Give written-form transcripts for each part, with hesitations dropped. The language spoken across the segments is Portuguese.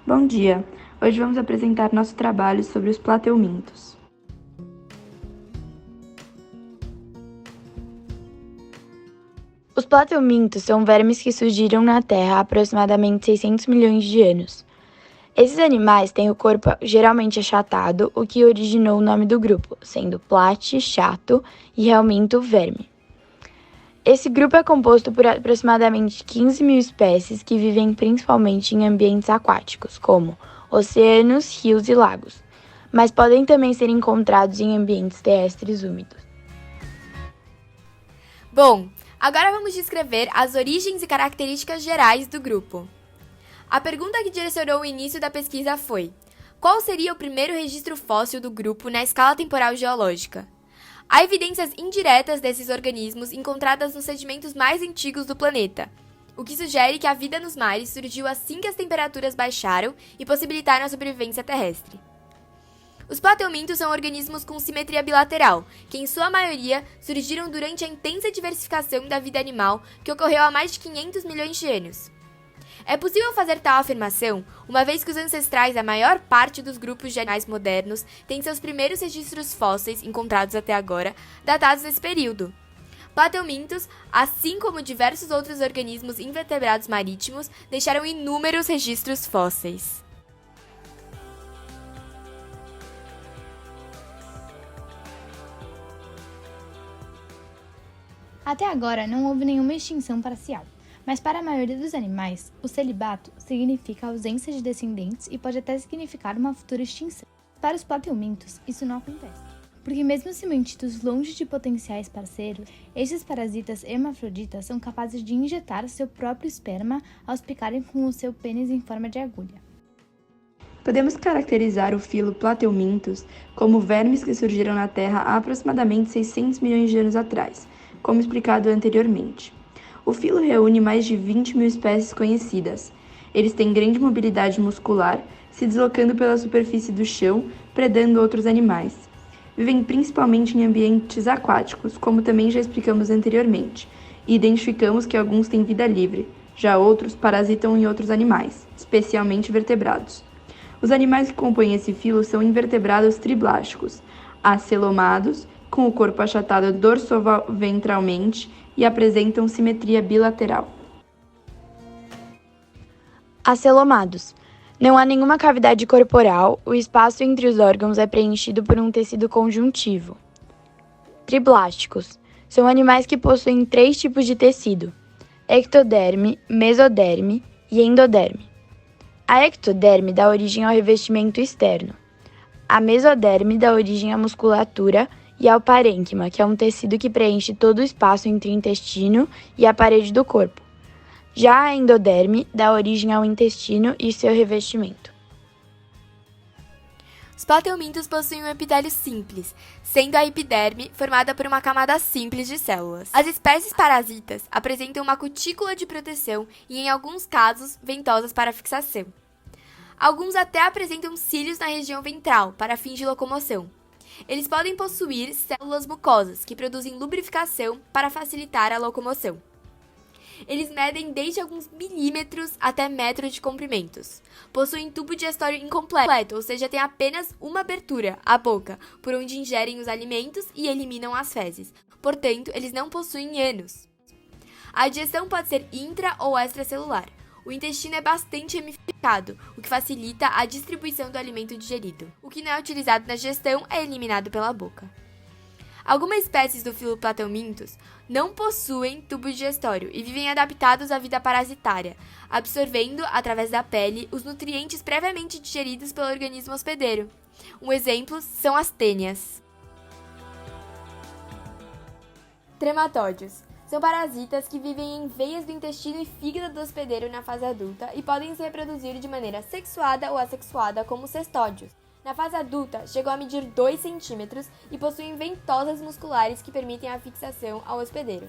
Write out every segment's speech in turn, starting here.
Bom dia! Hoje vamos apresentar nosso trabalho sobre os plateumintos. Os plateumintos são vermes que surgiram na Terra há aproximadamente 600 milhões de anos. Esses animais têm o corpo geralmente achatado, o que originou o nome do grupo, sendo plat, chato, e helminto, verme. Esse grupo é composto por aproximadamente 15 mil espécies que vivem principalmente em ambientes aquáticos, como oceanos, rios e lagos, mas podem também ser encontrados em ambientes terrestres úmidos. Bom, agora vamos descrever as origens e características gerais do grupo. A pergunta que direcionou o início da pesquisa foi: qual seria o primeiro registro fóssil do grupo na escala temporal geológica? Há evidências indiretas desses organismos encontradas nos sedimentos mais antigos do planeta, o que sugere que a vida nos mares surgiu assim que as temperaturas baixaram e possibilitaram a sobrevivência terrestre. Os plateumintos são organismos com simetria bilateral, que em sua maioria surgiram durante a intensa diversificação da vida animal que ocorreu há mais de 500 milhões de anos. É possível fazer tal afirmação, uma vez que os ancestrais da maior parte dos grupos de animais modernos têm seus primeiros registros fósseis encontrados até agora, datados nesse período. Plateumintos, assim como diversos outros organismos invertebrados marítimos, deixaram inúmeros registros fósseis. Até agora não houve nenhuma extinção parcial. Mas para a maioria dos animais, o celibato significa ausência de descendentes e pode até significar uma futura extinção. Para os plateumintos, isso não acontece, porque mesmo se mantidos longe de potenciais parceiros, estes parasitas hermafroditas são capazes de injetar seu próprio esperma ao picarem com o seu pênis em forma de agulha. Podemos caracterizar o filo Plateumintos como vermes que surgiram na Terra há aproximadamente 600 milhões de anos atrás, como explicado anteriormente. O filo reúne mais de 20 mil espécies conhecidas. Eles têm grande mobilidade muscular, se deslocando pela superfície do chão, predando outros animais. Vivem principalmente em ambientes aquáticos, como também já explicamos anteriormente, e identificamos que alguns têm vida livre, já outros parasitam em outros animais, especialmente vertebrados. Os animais que compõem esse filo são invertebrados triblásticos, acelomados, com o corpo achatado dorsoventralmente e apresentam simetria bilateral. Acelomados. Não há nenhuma cavidade corporal, o espaço entre os órgãos é preenchido por um tecido conjuntivo. Triblásticos. São animais que possuem 3 tipos de tecido: ectoderme, mesoderme e endoderme. A ectoderme dá origem ao revestimento externo. A mesoderme dá origem à musculatura e ao parênquima, que é um tecido que preenche todo o espaço entre o intestino e a parede do corpo. Já a endoderme dá origem ao intestino e seu revestimento. Os plateumintos possuem um epitélio simples, sendo a epiderme formada por uma camada simples de células. As espécies parasitas apresentam uma cutícula de proteção e, em alguns casos, ventosas para fixação. Alguns até apresentam cílios na região ventral, para fins de locomoção. Eles podem possuir células mucosas, que produzem lubrificação para facilitar a locomoção. Eles medem desde alguns milímetros até metros de comprimentos. Possuem tubo digestório incompleto, ou seja, tem apenas uma abertura, a boca, por onde ingerem os alimentos e eliminam as fezes. Portanto, eles não possuem ânus. A digestão pode ser intra- ou extracelular. O intestino é bastante ramificado, o que facilita a distribuição do alimento digerido. O que não é utilizado na digestão é eliminado pela boca. Algumas espécies do filo Plateumintos não possuem tubo digestório e vivem adaptados à vida parasitária, absorvendo, através da pele, os nutrientes previamente digeridos pelo organismo hospedeiro. Um exemplo são as tênias. Trematóides. São parasitas que vivem em veias do intestino e fígado do hospedeiro na fase adulta e podem se reproduzir de maneira sexuada ou assexuada, como cestódios. Na fase adulta, chegam a medir 2 centímetros e possuem ventosas musculares que permitem a fixação ao hospedeiro.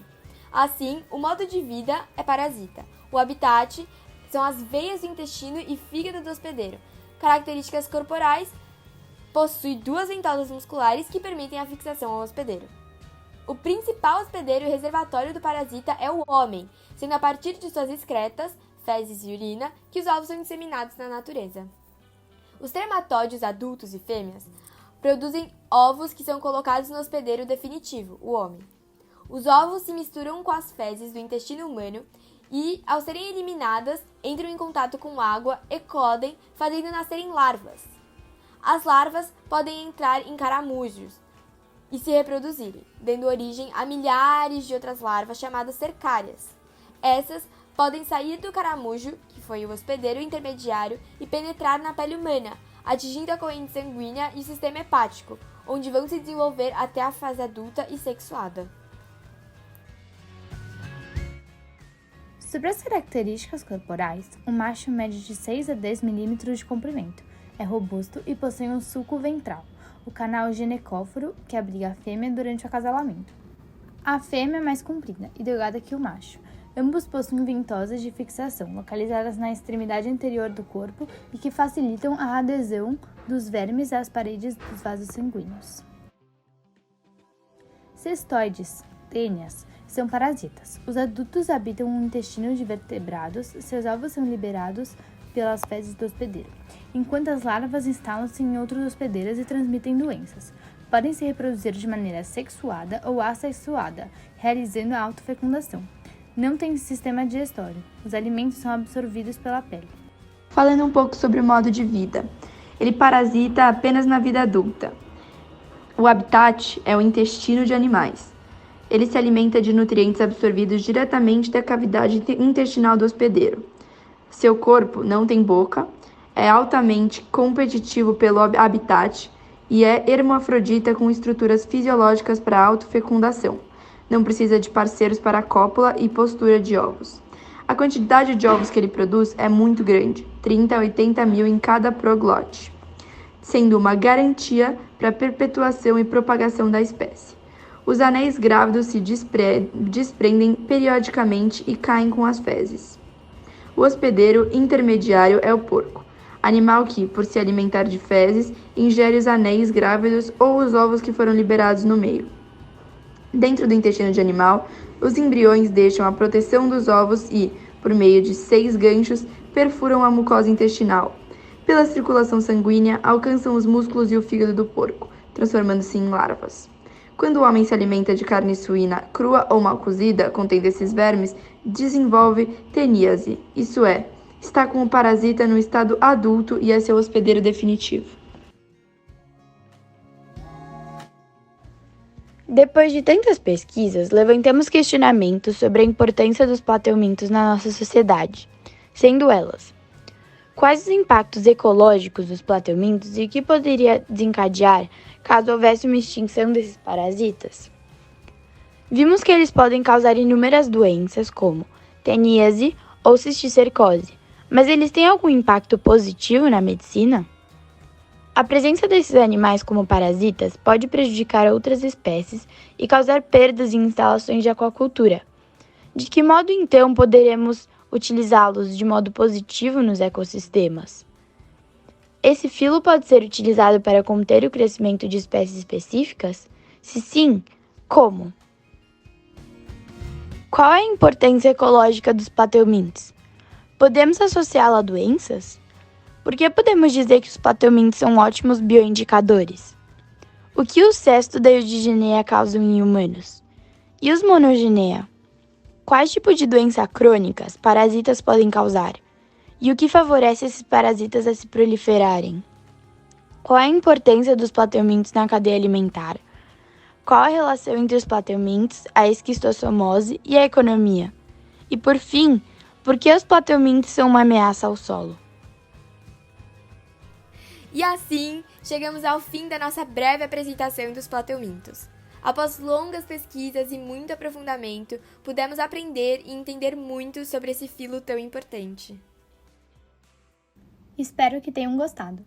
Assim, o modo de vida é parasita. O habitat são as veias do intestino e fígado do hospedeiro. Características corporais: possui 2 ventosas musculares que permitem a fixação ao hospedeiro. O principal hospedeiro e reservatório do parasita é o homem, sendo a partir de suas excretas, fezes e urina que os ovos são disseminados na natureza. Os trematóides adultos e fêmeas produzem ovos que são colocados no hospedeiro definitivo, o homem. Os ovos se misturam com as fezes do intestino humano e, ao serem eliminadas, entram em contato com água, eclodem, fazendo nascerem larvas. As larvas podem entrar em caramujos e se reproduzirem, dando origem a milhares de outras larvas chamadas cercárias. Essas podem sair do caramujo, que foi o hospedeiro intermediário, e penetrar na pele humana, atingindo a corrente sanguínea e o sistema hepático, onde vão se desenvolver até a fase adulta e sexuada. Sobre as características corporais, o macho mede de 6 a 10 milímetros de comprimento, é robusto e possui um sulco ventral, o canal ginecóforo, que abriga a fêmea durante o acasalamento. A fêmea é mais comprida e delgada que o macho. Ambos possuem ventosas de fixação, localizadas na extremidade anterior do corpo e que facilitam a adesão dos vermes às paredes dos vasos sanguíneos. Cestoides, tênias, são parasitas. Os adultos habitam o intestino de vertebrados, seus ovos são liberados pelas fezes do hospedeiro, enquanto as larvas instalam-se em outros hospedeiros e transmitem doenças. Podem se reproduzir de maneira sexuada ou assexuada, realizando a autofecundação. Não tem sistema digestório. Os alimentos são absorvidos pela pele. Falando um pouco sobre o modo de vida. Ele parasita apenas na vida adulta. O habitat é o intestino de animais. Ele se alimenta de nutrientes absorvidos diretamente da cavidade intestinal do hospedeiro. Seu corpo não tem boca, é altamente competitivo pelo habitat e é hermafrodita com estruturas fisiológicas para a autofecundação. Não precisa de parceiros para a cópula e postura de ovos. A quantidade de ovos que ele produz é muito grande, 30 a 80 mil em cada proglote, sendo uma garantia para a perpetuação e propagação da espécie. Os anéis grávidos se desprendem periodicamente e caem com as fezes. O hospedeiro intermediário é o porco, animal que, por se alimentar de fezes, ingere os anéis grávidos ou os ovos que foram liberados no meio. Dentro do intestino de animal, os embriões deixam a proteção dos ovos e, por meio de 6 ganchos, perfuram a mucosa intestinal. Pela circulação sanguínea, alcançam os músculos e o fígado do porco, transformando-se em larvas. Quando o homem se alimenta de carne suína crua ou mal cozida, contendo esses vermes, desenvolve teníase, isso é, está com o parasita no estado adulto e é seu hospedeiro definitivo. Depois de tantas pesquisas, levantamos questionamentos sobre a importância dos plateumintos na nossa sociedade, sendo elas: quais os impactos ecológicos dos plateumintos e o que poderia desencadear caso houvesse uma extinção desses parasitas? Vimos que eles podem causar inúmeras doenças como teníase ou cisticercose, mas eles têm algum impacto positivo na medicina? A presença desses animais como parasitas pode prejudicar outras espécies e causar perdas em instalações de aquacultura. De que modo, então, poderemos utilizá-los de modo positivo nos ecossistemas? Esse filo pode ser utilizado para conter o crescimento de espécies específicas? Se sim, como? Qual é a importância ecológica dos plateumintos? Podemos associá-lo a doenças? Por que podemos dizer que os plateumintos são ótimos bioindicadores? O que o cesto da eudigeneia causam em humanos? E os monogeneia? Quais tipos de doenças crônicas parasitas podem causar? E o que favorece esses parasitas a se proliferarem? Qual é a importância dos plateumintos na cadeia alimentar? Qual a relação entre os plateumintos, a esquistossomose e a economia? E por fim, por que os plateumintos são uma ameaça ao solo? E assim, chegamos ao fim da nossa breve apresentação dos plateumintos. Após longas pesquisas e muito aprofundamento, pudemos aprender e entender muito sobre esse filo tão importante. Espero que tenham gostado.